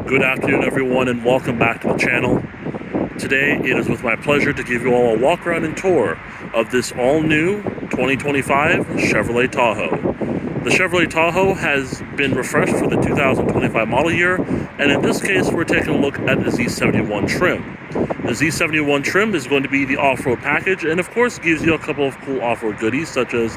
Good afternoon, everyone, and welcome back to the channel. Today, it is with my pleasure to give you all a walk around and tour of this all-new 2025 Chevrolet Tahoe. The Chevrolet Tahoe has been refreshed for the 2025 model year, and in this case, we're taking a look at the Z71 trim. The Z71 trim is going to be the off-road package, and of course, gives you a couple of cool off-road goodies, such as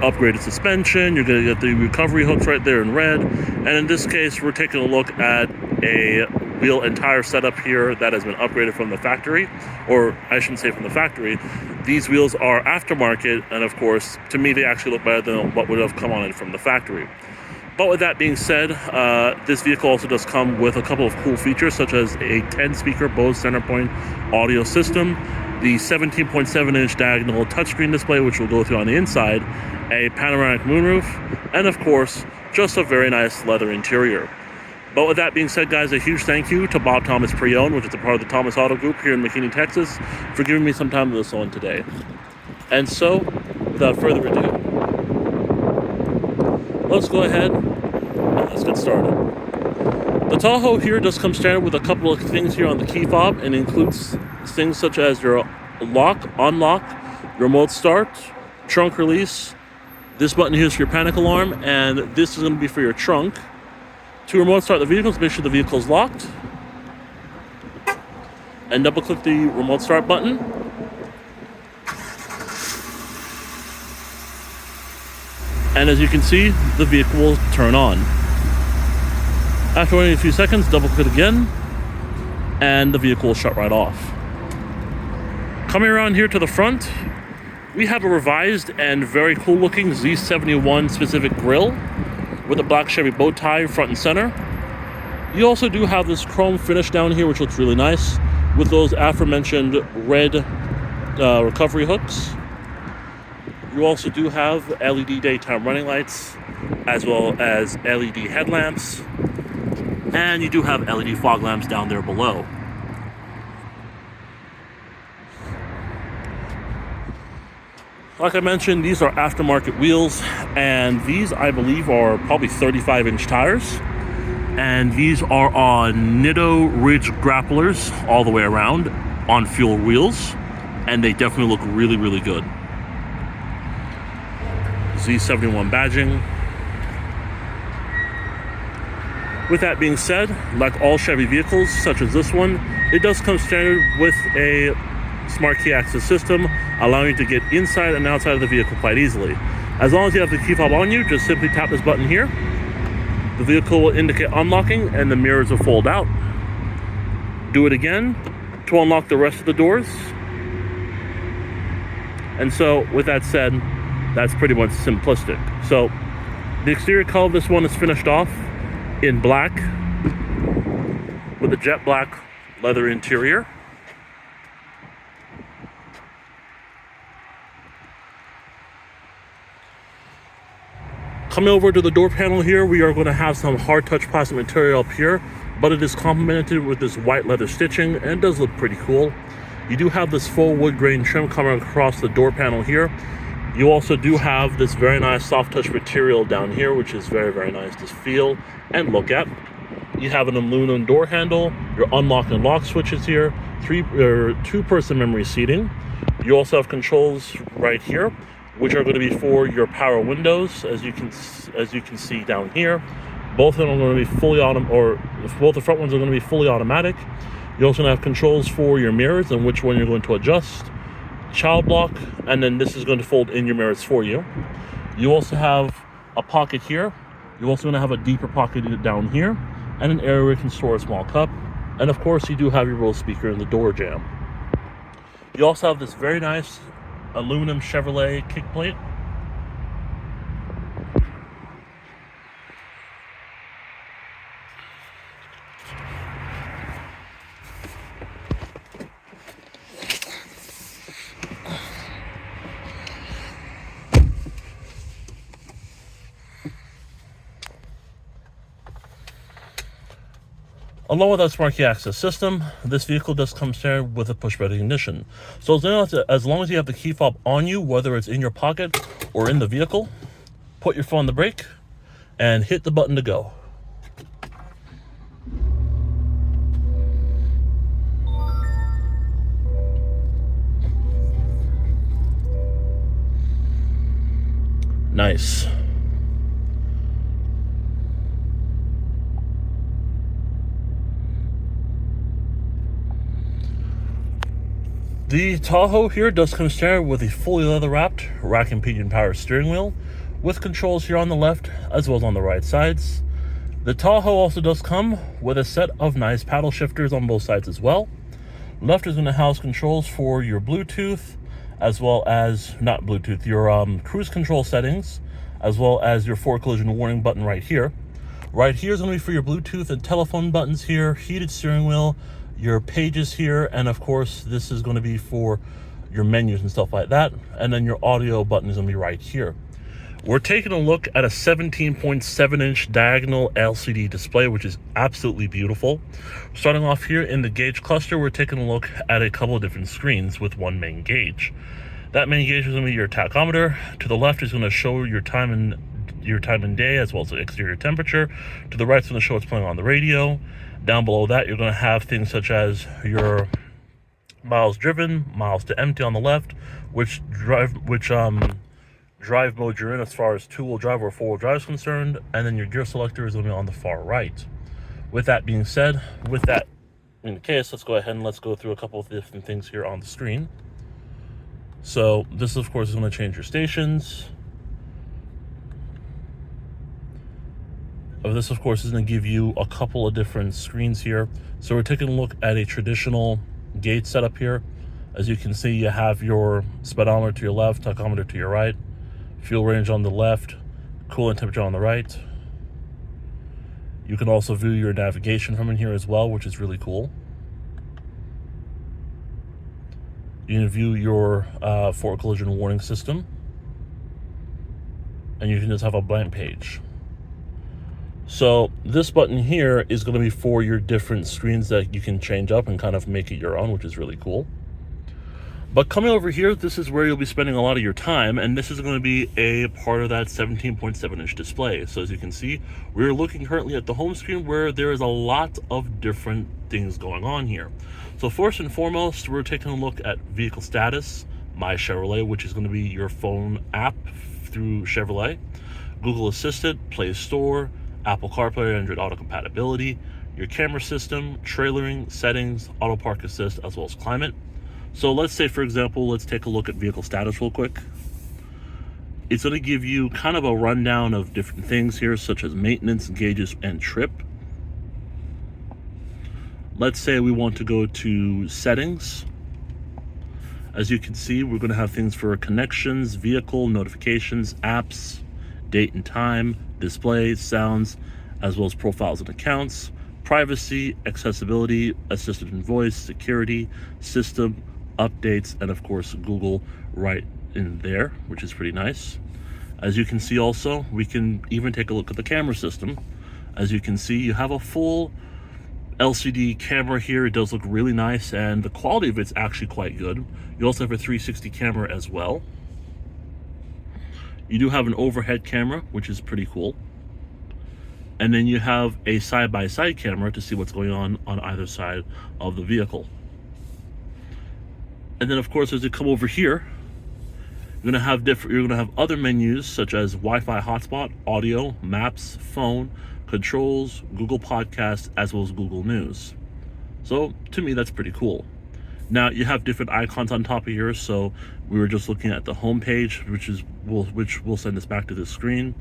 upgraded suspension. You're going to get the recovery hooks right there in red, and in this case we're taking a look at a wheel and tire setup here that has been upgraded from the factory, or I shouldn't say from the factory. These wheels are aftermarket, and of course to me they actually look better than what would have come on it from the factory. But with that being said, this vehicle also does come with a couple of cool features, such as a 10-speaker Bose Centerpoint audio system, the 17.7-inch diagonal touchscreen display, which we'll go through on the inside, a panoramic moonroof, and of course, just a very nice leather interior. But with that being said, guys, a huge thank you to Bob Thomas Pre-Owned, which is a part of the Thomas Auto Group here in McKinney, Texas, for giving me some time to this one today. And so, without further ado, let's go ahead and let's get started. The Tahoe here does come standard with a couple of things here on the key fob, and includes things such as your lock, unlock, remote start, trunk release. This button here is for your panic alarm, and this is going to be for your trunk. To remote start the vehicle, make sure the vehicle is locked, and double click the remote start button. And as you can see, the vehicle will turn on. After waiting a few seconds, double click again, and the vehicle will shut right off. Coming around here to the front, we have a revised and very cool looking Z71 specific grille with a black Chevy bow tie front and center. You also do have this chrome finish down here, which looks really nice, with those aforementioned red recovery hooks. You also do have LED daytime running lights, as well as LED headlamps, and you do have LED fog lamps down there below. Like I mentioned, these are aftermarket wheels, and these I believe are probably 35-inch tires, and these are on Nitto Ridge grapplers all the way around on fuel wheels, and they definitely look really, really good. Z71 badging. With that being said, like all Chevy vehicles, such as this one, it does come standard with a smart key access system, allowing you to get inside and outside of the vehicle quite easily. As long as you have the key fob on you, just simply tap this button here. The vehicle will indicate unlocking, and the mirrors will fold out. Do it again to unlock the rest of the doors. And so, with that said, that's pretty much simplistic. So, the exterior color of this one is finished off in black with a jet black leather interior. Coming over to the door panel here, we are going to have some hard touch plastic material up here, but it is complemented with this white leather stitching, and it does look pretty cool. You do have this full wood grain trim coming across the door panel here. You also do have this very nice soft touch material down here, which is very, very nice to feel and look at. You have an aluminum door handle, your unlock and lock switches here, two-person memory seating. You also have controls right here, which are going to be for your power windows, as you can see down here. Both of them are going to be fully both the front ones are going to be fully automatic. You're also going to have controls for your mirrors and which one you're going to adjust, child lock, and then this is going to fold in your mirrors for you. You also have a pocket here. You're also going to have a deeper pocket down here, and an area where you can store a small cup. And of course, you do have your Bose speaker in the door jamb. You also have this very nice aluminum Chevrolet kick plate. Along with our smart key access system, this vehicle does come standard with a push button ignition. So as long as you have the key fob on you, whether it's in your pocket or in the vehicle, put your foot on the brake and hit the button to go. nice. The Tahoe here does come standard with a fully leather-wrapped rack and pinion power steering wheel with controls here on the left as well as on the right sides. The Tahoe also does come with a set of nice paddle shifters on both sides as well. Left is going to house controls for your Bluetooth as well as, not Bluetooth, your cruise control settings, as well as your forward collision warning button right here. Right here is going to be for your Bluetooth and telephone buttons here, heated steering wheel, your pages here, and of course this is going to be for your menus and stuff like that, and then your audio button is going to be right here. We're taking a look at a 17.7-inch diagonal LCD display, which is absolutely beautiful. Starting off here in the gauge cluster, we're taking a look at a couple of different screens with one main gauge. That main gauge is going to be your tachometer. To the left is going to show your time and day as well as the exterior temperature. To the right is going to show what's playing on the radio. Down below that, you're going to have things such as your miles driven, miles to empty on the left, which drive mode you're in as far as two-wheel drive or four-wheel drive is concerned, and then your gear selector is going to be on the far right. With that being said, with that in the case, let's go ahead and let's go through a couple of different things here on the screen. So this, of course, is going to change your stations. This, of course, is going to give you a couple of different screens here. So we're taking a look at a traditional gauge setup here. As you can see, you have your speedometer to your left, tachometer to your right, fuel range on the left, coolant temperature on the right. You can also view your navigation from in here as well, which is really cool. You can view your forward collision warning system, and you can just have a blank page. So this button here is going to be for your different screens that you can change up and kind of make it your own, which is really cool. But coming over here, this is where you'll be spending a lot of your time, and this is going to be a part of that 17.7-inch display. So as you can see, we're looking currently at the home screen where there is a lot of different things going on here. So first and foremost, we're taking a look at vehicle status, My Chevrolet, which is going to be your phone app through Chevrolet, Google Assistant, Play Store, Apple CarPlay, Android Auto compatibility, your camera system, trailering, settings, auto park assist, as well as climate. So let's say, for example, let's take a look at vehicle status real quick. It's going to give you kind of a rundown of different things here, such as maintenance, gauges, and trip. Let's say we want to go to settings. As you can see, we're going to have things for connections, vehicle, notifications, apps, date and time, display, sounds, as well as profiles and accounts, privacy, accessibility, assistant voice, security, system, updates, and of course Google right in there, which is pretty nice. As you can see also, we can even take a look at the camera system. As you can see, you have a full LCD camera here. It does look really nice, and the quality of it's actually quite good. You also have a 360 camera as well. You do have an overhead camera, which is pretty cool. And then you have a side-by-side camera to see what's going on either side of the vehicle. And then, of course, as you come over here, you're going to have other menus such as Wi-Fi hotspot, audio, maps, phone, controls, Google Podcasts, as well as Google News. So to me, that's pretty cool. Now you have different icons on top of here. So we were just looking at the home page, which will send us back to this screen.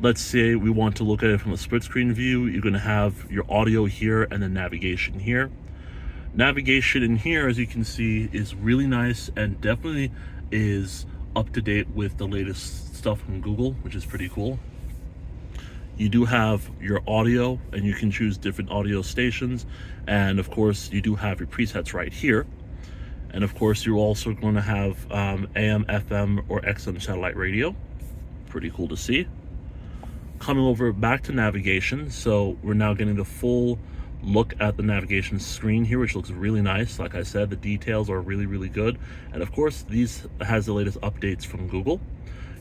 Let's say we want to look at it from a split screen view. You're going to have your audio here and then navigation here. Navigation in here, as you can see, is really nice and definitely is up to date with the latest stuff from Google, which is pretty cool. You do have your audio, and you can choose different audio stations, and of course you do have your presets right here. And of course you're also going to have AM, FM, or XM satellite radio. Pretty cool to see. Coming over back to navigation, so we're now getting the full look at the navigation screen here, which looks really nice. Like I said, the details are really good, and of course these has the latest updates from Google.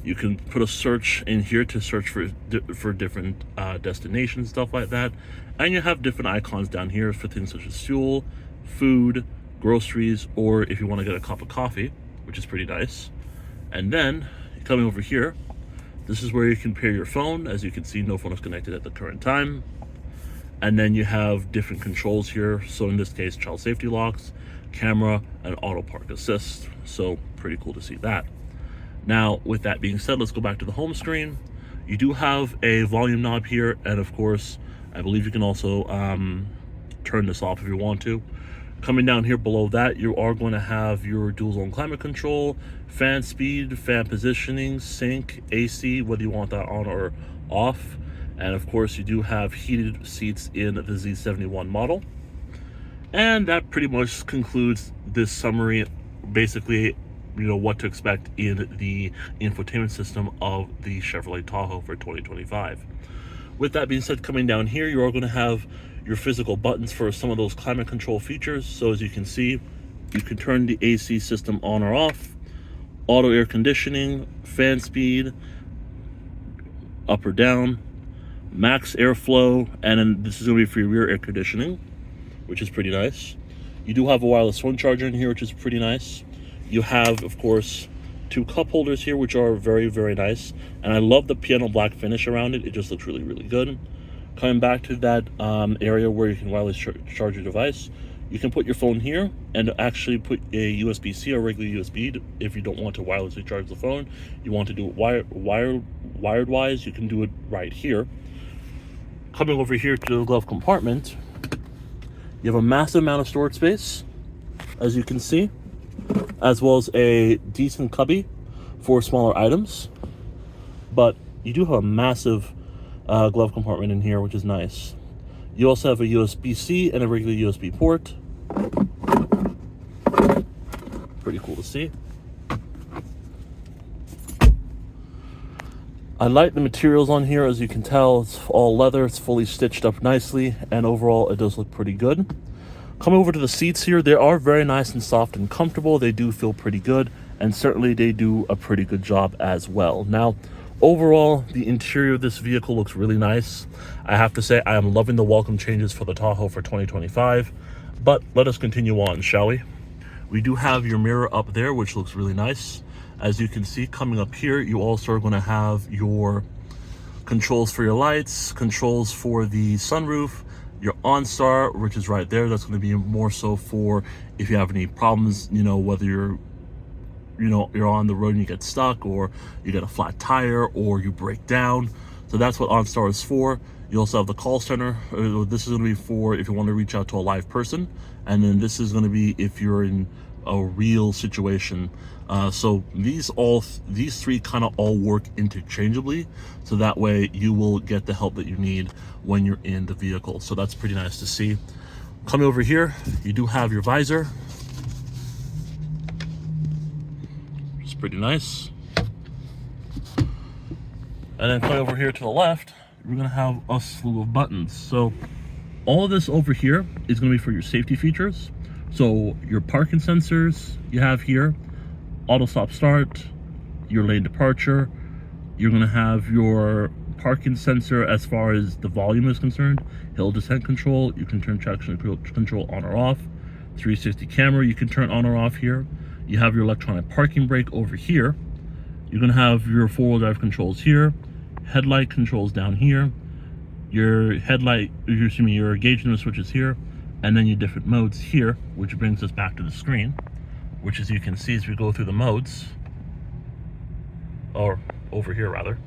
You can put a search in here to search for different destinations, stuff like that, and you have different icons down here for things such as fuel, food, groceries, or if you want to get a cup of coffee, which is pretty nice. And then Coming over here, this is where you can pair your phone. As you can see, no phone is connected at the current time. And then you have different controls here. So in this case, child safety locks, camera, and auto park assist. So pretty cool to see that. Now, with that being said, let's go back to the home screen. You do have a volume knob here, and of course, I believe you can also turn this off if you want to. Coming down here below that, you are going to have your dual zone climate control, fan speed, fan positioning, sync, AC, whether you want that on or off. And of course, you do have heated seats in the Z71 model. And that pretty much concludes this summary. Basically, you know what to expect in the infotainment system of the Chevrolet Tahoe for 2025. With that being said, coming down here, you are going to have your physical buttons for some of those climate control features. So as you can see, you can turn the AC system on or off, auto air conditioning, fan speed, up or down, max airflow, and then this is going to be for your rear air conditioning, which is pretty nice. You do have a wireless phone charger in here, which is pretty nice. You have, of course, 2 cup holders here, which are very, very nice. And I love the piano black finish around it. It just looks really, really good. Coming back to that area where you can wirelessly charge your device, you can put your phone here and actually put a USB-C or regular USB if you don't want to wirelessly charge the phone. You want to do it wired-wise, you can do it right here. Coming over here to the glove compartment, you have a massive amount of storage space, as you can see, as well as a decent cubby for smaller items. But you do have a massive glove compartment in here, which is nice. You also have a USB-C and a regular USB port. Pretty cool to see. I like the materials on here. As you can tell, it's all leather, it's fully stitched up nicely, and overall it does look pretty good. Coming over to the seats here, they are very nice and soft and comfortable. They do feel pretty good, and certainly they do a pretty good job as well. Now, overall, the interior of this vehicle looks really nice. I have to say, I am loving the welcome changes for the Tahoe for 2025, but let us continue on, shall we? We do have your mirror up there, which looks really nice. As you can see, coming up here, you also are going to have your controls for your lights, controls for the sunroof, your OnStar, which is right there. That's going to be more so for if you have any problems, you know, whether you're on the road and you get stuck, or you get a flat tire, or you break down. So that's what OnStar is for. You also have the call center. This is going to be for if you want to reach out to a live person, and then this is going to be if you're in a real situation. So these 3 kind of all work interchangeably, so that way you will get the help that you need when you're in the vehicle. So that's pretty nice to see. Coming over here, you do have your visor. It's pretty nice. And then coming over here to the left, we're gonna have a slew of buttons. So all of this over here is gonna be for your safety features. So your parking sensors you have here, auto stop start, your lane departure. You're gonna have your parking sensor as far as the volume is concerned, hill descent control. You can turn traction control on or off. 360 camera you can turn on or off here. You have your electronic parking brake over here. You're gonna have your 4-wheel drive controls here, headlight controls down here, your your gauge limit switches here, and then your different modes here, which brings us back to the screen, which, as you can see, as we go through the modes, or over here rather,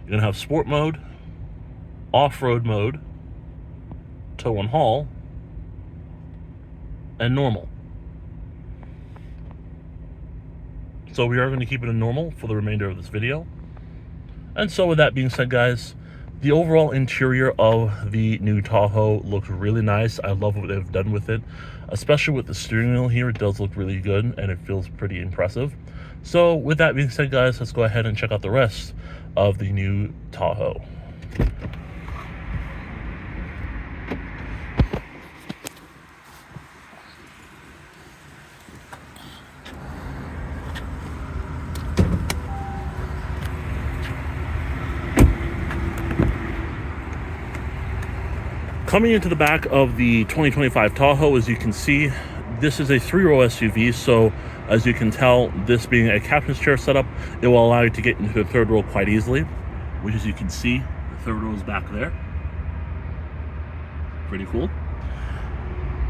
you're gonna have sport mode, off-road mode, tow and haul, and normal. So we are going to keep it in normal for the remainder of this video. And so with that being said, guys, the overall interior of the new Tahoe looks really nice. I love what they've done with it, especially with the steering wheel here. It does look really good and it feels pretty impressive. So with that being said, guys, let's go ahead and check out the rest of the new Tahoe. Coming into the back of the 2025 Tahoe, as you can see, this is a 3-row SUV, so as you can tell, this being a captain's chair setup, it will allow you to get into the 3rd row quite easily, which, as you can see, the 3rd row is back there. Pretty cool.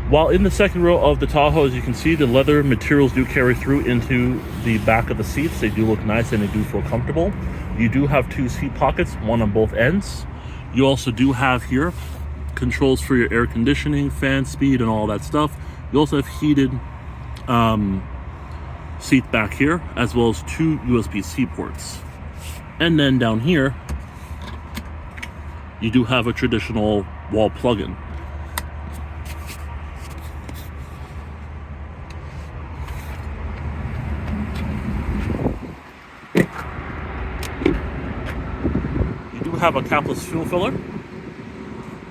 While in the 2nd row of the Tahoe, as you can see, the leather materials do carry through into the back of the seats. They do look nice and they do feel comfortable. You do have 2 seat pockets, one on both ends. You also do have here controls for your air conditioning, fan speed, and all that stuff. You also have heated seats back here, as well as 2 USB-C ports. And then down here, you do have a traditional wall plug-in. Have a capless fuel filler,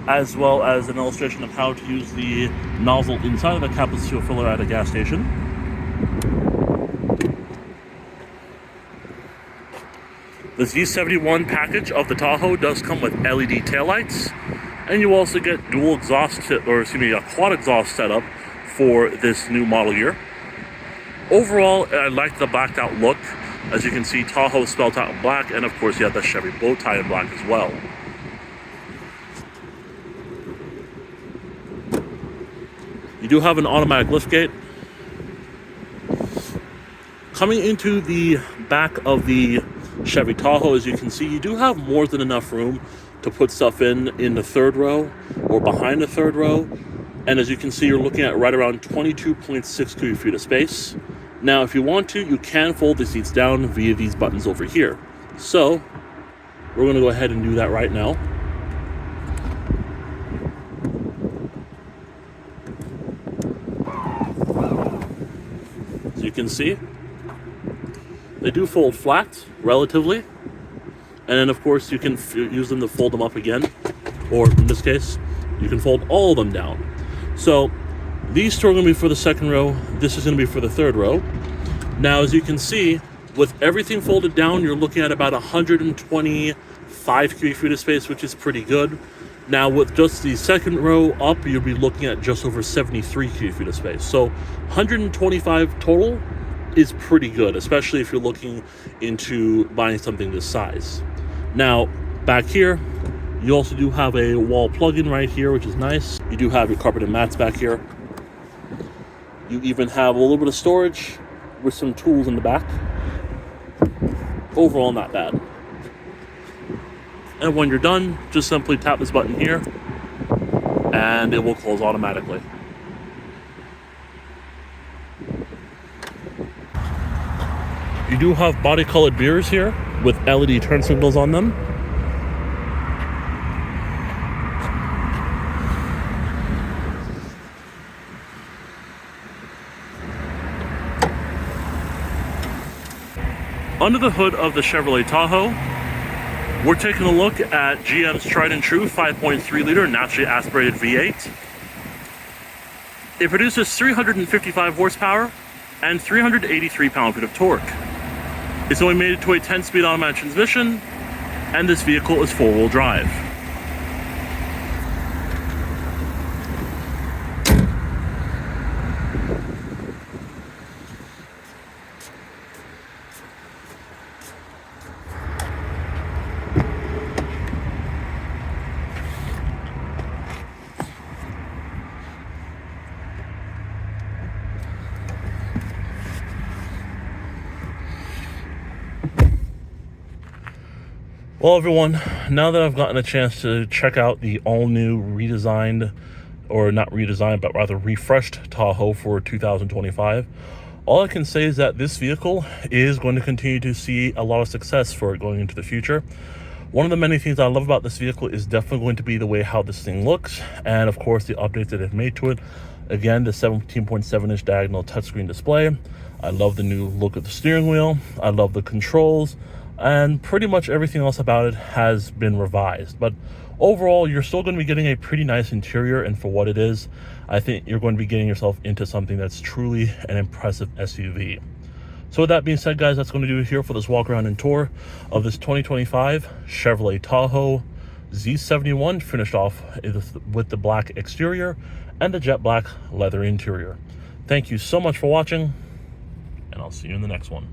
as well as an illustration of how to use the nozzle inside of the capless fuel filler at a gas station. The Z71 package of the Tahoe does come with LED taillights, and you also get dual exhaust, a quad exhaust setup for this new model year. Overall, I like the blacked out look. As you can see, Tahoe spelled out in black, and of course you have the Chevy bow tie in black as well. You do have an automatic liftgate. Coming into the back of the Chevy Tahoe, as you can see, you do have more than enough room to put stuff in the 3rd row or behind the 3rd row. And as you can see, you're looking at right around 22.6 cubic feet of space. Now, if you want to, you can fold the seats down via these buttons over here. So, we're going to go ahead and do that right now. As you can see, they do fold flat, relatively. And then, of course, you can use them to fold them up again. Or, in this case, you can fold all of them down. So, these 2 are going to be for the 2nd row. This is going to be for the 3rd row. Now, as you can see, with everything folded down, you're looking at about 125 cubic feet of space, which is pretty good. Now, with just the 2nd row up, you'll be looking at just over 73 cubic feet of space. So, 125 total is pretty good, especially if you're looking into buying something this size. Now, back here, you also do have a wall plug-in right here, which is nice. You do have your carpeted mats back here. You even have a little bit of storage with some tools in the back. Overall, not bad. And when you're done, just simply tap this button here, and it will close automatically. You do have body-colored mirrors here with LED turn signals on them. Under the hood of the Chevrolet Tahoe, we're taking a look at GM's tried and true 5.3 liter naturally aspirated V8. It produces 355 horsepower and 383 pound-feet of torque. It's only made it to a 10-speed automatic transmission, and this vehicle is 4-wheel drive. Well, everyone, now that I've gotten a chance to check out the all-new redesigned, or not redesigned, but rather refreshed Tahoe for 2025, all I can say is that this vehicle is going to continue to see a lot of success for it going into the future. One of the many things I love about this vehicle is definitely going to be the way how this thing looks, and of course the updates that they've made to it. Again, the 17.7-inch diagonal touchscreen display. I love the new look of the steering wheel. I love the controls. And pretty much everything else about it has been revised. But overall, you're still going to be getting a pretty nice interior, and for what it is, I think you're going to be getting yourself into something that's truly an impressive SUV. So with that being said, guys, that's going to do it here for this walk around and tour of this 2025 Chevrolet Tahoe Z71, finished off with the black exterior and the jet black leather interior. Thank you so much for watching, and I'll see you in the next one.